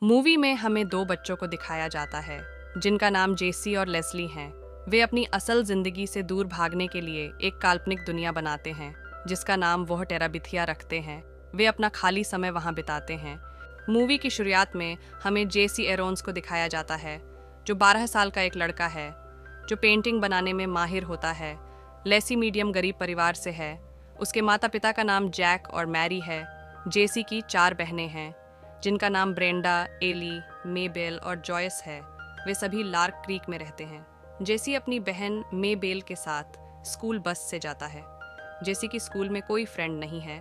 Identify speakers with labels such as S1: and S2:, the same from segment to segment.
S1: Movie में हमें दो बच्चों को दिखाया जाता है जिनका नाम जेसी और लेस्ली हैं। वे अपनी असल जिंदगी से दूर भागने के लिए एक काल्पनिक दुनिया बनाते हैं जिसका नाम वह टेराबिथिया रखते हैं। वे अपना खाली समय वहां बिताते हैं। मूवी की शुरुआत में हमें जेसी एरोन्स को दिखाया जाता है जो 12 साल का एक लड़का है जो पेंटिंग बनाने में माहिर होता है। लेसी मीडियम गरीब परिवार से है। उसके माता पिता का नाम जैक और मैरी है। जेसी की 4 बहनें हैं जिनका नाम ब्रेंडा, एली, मेबेल और जॉयस है। वे सभी लार्क क्रीक में रहते हैं। जेसी अपनी बहन मेबेल के साथ स्कूल बस से जाता है। जेसी की स्कूल में कोई फ्रेंड नहीं है।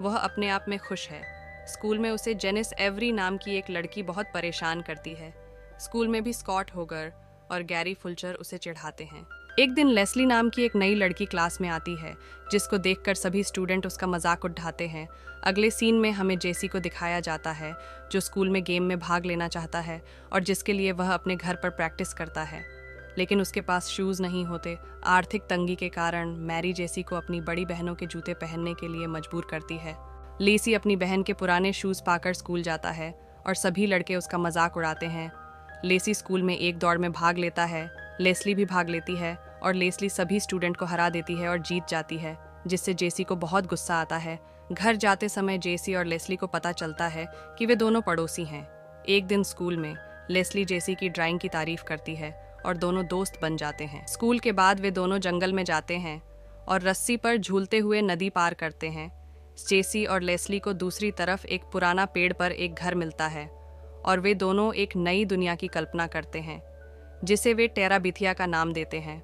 S1: वह अपने आप में खुश है। स्कूल में उसे जेनिस एवरी नाम की एक लड़की बहुत परेशान करती है। स्कूल में भी स्कॉट होगर और गैरी फुल्चर उसे चिढ़ाते हैं। एक दिन लेस्ली नाम की एक नई लड़की क्लास में आती है जिसको देखकर सभी स्टूडेंट उसका मजाक उड़ाते हैं। अगले सीन में हमें जेसी को दिखाया जाता है जो स्कूल में गेम में भाग लेना चाहता है और जिसके लिए वह अपने घर पर प्रैक्टिस करता है, लेकिन उसके पास शूज़ नहीं होते। आर्थिक तंगी के कारण मैरी जेसी को अपनी बड़ी बहनों के जूते पहनने के लिए मजबूर करती है। लेसी अपनी बहन के पुराने शूज़ पाकर स्कूल जाता है और सभी लड़के उसका मजाक उड़ाते हैं। लेसी स्कूल में एक दौड़ में भाग लेता है। लेस्ली भी भाग लेती है और लेस्ली सभी स्टूडेंट को हरा देती है और जीत जाती है, जिससे जेसी को बहुत गुस्सा आता है। घर जाते समय जेसी और लेस्ली को पता चलता है कि वे दोनों पड़ोसी हैं। एक दिन स्कूल में लेस्ली जेसी की ड्राइंग की तारीफ करती है और दोनों दोस्त बन जाते हैं। स्कूल के बाद वे दोनों जंगल में जाते हैं और रस्सी पर झूलते हुए नदी पार करते हैं। जेसी और लेस्ली को दूसरी तरफ एक पुराना पेड़ पर एक घर मिलता है और वे दोनों एक नई दुनिया की कल्पना करते हैं जिसे वे टेराबिथिया का नाम देते हैं।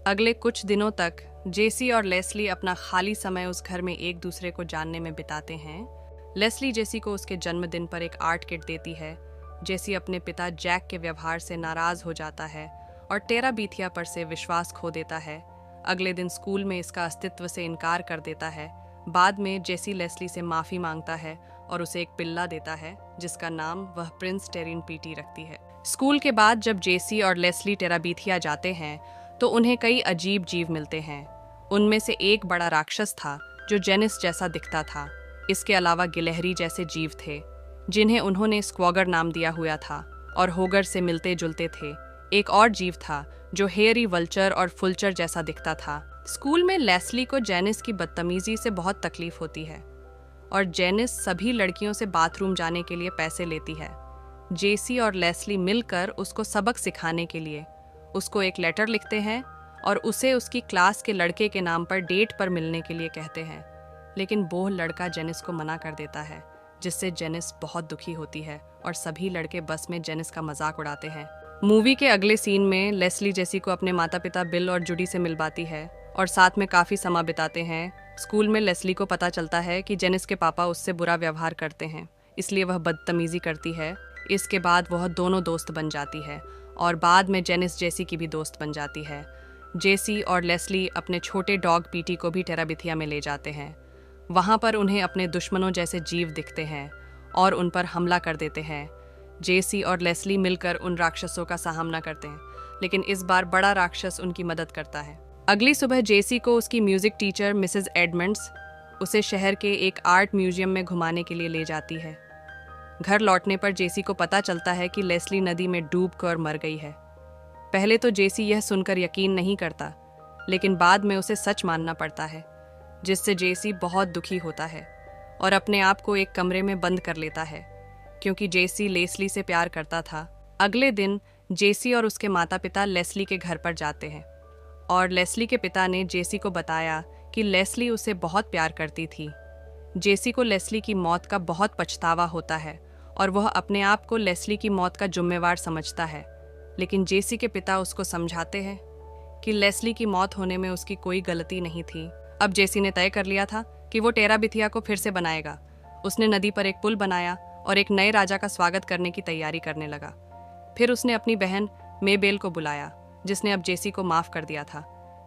S1: अगले कुछ दिनों तक जेसी और लेस्ली अपना खाली समय उस घर में एक दूसरे को जानने में बिताते हैं। लेस्ली जेसी को उसके जन्मदिन पर एक आर्ट किट देती है। जेसी अपने पिता जैक के व्यवहार से नाराज हो जाता है और टेराबिथिया पर से विश्वास खो देता है। अगले दिन स्कूल में इसका अस्तित्व से इनकार कर देता है। बाद में जेसी लेस्ली से माफ़ी मांगता है और उसे एक पिल्ला देता है जिसका नाम वह प्रिंस टेरिन पीटी रखती है। स्कूल के बाद जब जेसी और लेस्ली टेराबिथिया जाते हैं तो उन्हें कई अजीब जीव मिलते हैं। उनमें से एक बड़ा राक्षस था जो जेनिस जैसा दिखता था। इसके अलावा गिलहरी जैसे जीव थे जिन्हें उन्होंने स्क्वॉगर नाम दिया हुआ था और होगर से मिलते जुलते थे। एक और जीव था जो हेयरी वल्चर और फुल्चर जैसा दिखता था। स्कूल में लेस्ली को जेनिस की बदतमीजी से बहुत तकलीफ होती है और जेनिस सभी लड़कियों से बाथरूम जाने के लिए पैसे लेती है। जेसी और लेस्ली मिलकर उसको सबक सिखाने के लिए उसको एक लेटर लिखते हैं और उसे उसकी क्लास के लड़के के नाम पर डेट पर मिलने के लिए कहते हैं, लेकिन वो लड़का जेनिस को मना कर देता है जिससे जेनिस बहुत दुखी होती है और सभी लड़के बस में जेनिस का मजाक उड़ाते हैं। मूवी के अगले सीन में लेस्ली जेसी को अपने माता पिता बिल और जुडी से मिलवाती है और साथ में काफ़ी समय बिताते हैं। स्कूल में लेस्ली को पता चलता है कि जेनिस के पापा उससे बुरा व्यवहार करते हैं, इसलिए वह बदतमीजी करती है। इसके बाद वह दोनों दोस्त बन जाती है और बाद में जेनिस जेसी की भी दोस्त बन जाती है। जेसी और लेस्ली अपने छोटे डॉग पीटी को भी टेराबिथिया में ले जाते हैं। वहाँ पर उन्हें अपने दुश्मनों जैसे जीव दिखते हैं और उन पर हमला कर देते हैं। जेसी और लेस्ली मिलकर उन राक्षसों का सामना करते हैं, लेकिन इस बार बड़ा राक्षस उनकी मदद करता है। अगली सुबह जेसी को उसकी म्यूजिक टीचर मिसेस एडमंड्स उसे शहर के एक आर्ट म्यूजियम में घुमाने के लिए ले जाती है। घर लौटने पर जेसी को पता चलता है कि लेस्ली नदी में डूबकर मर गई है। पहले तो जेसी यह सुनकर यकीन नहीं करता, लेकिन बाद में उसे सच मानना पड़ता है, जिससे जेसी बहुत दुखी होता है और अपने आप को एक कमरे में बंद कर लेता है क्योंकि जेसी लेस्ली से प्यार करता था। अगले दिन जेसी और उसके माता पिता लेस्ली के घर पर जाते हैं और लेस्ली के पिता ने जेसी को बताया कि लेस्ली उसे बहुत प्यार करती थी। जेसी को लेस्ली की मौत का बहुत पछतावा होता है और वह अपने आप को लेस्ली की मौत का जिम्मेवार समझता है, लेकिन जेसी के पिता उसको समझाते हैं कि लेस्ली की मौत होने में उसकी कोई गलती नहीं थी। अब जेसी ने तय कर लिया था कि वो टेराबिथिया को फिर से बनाएगा। उसने नदी पर एक पुल बनाया और एक नए राजा का स्वागत करने की तैयारी करने लगा। फिर उसने अपनी बहन मेबेल को बुलाया जिसने अब जेसी को माफ कर दिया था।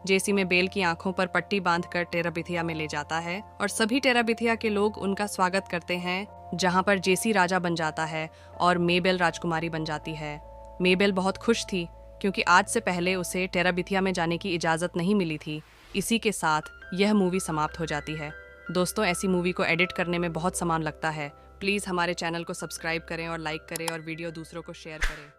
S1: जेसी मेबेल की आंखों पर पट्टी बांधकर टेराबिथिया में ले जाता है और सभी टेराबिथिया के लोग उनका स्वागत करते हैं, जहां पर जेसी राजा बन जाता है और मेबेल राजकुमारी बन जाती है। मेबेल बहुत खुश थी क्योंकि आज से पहले उसे टेराबिथिया में जाने की इजाज़त नहीं मिली थी। इसी के साथ यह मूवी समाप्त हो जाती है। दोस्तों, ऐसी मूवी को एडिट करने में बहुत सामान लगता है, प्लीज़ हमारे चैनल को सब्सक्राइब करें और लाइक करें और वीडियो दूसरों को शेयर करें।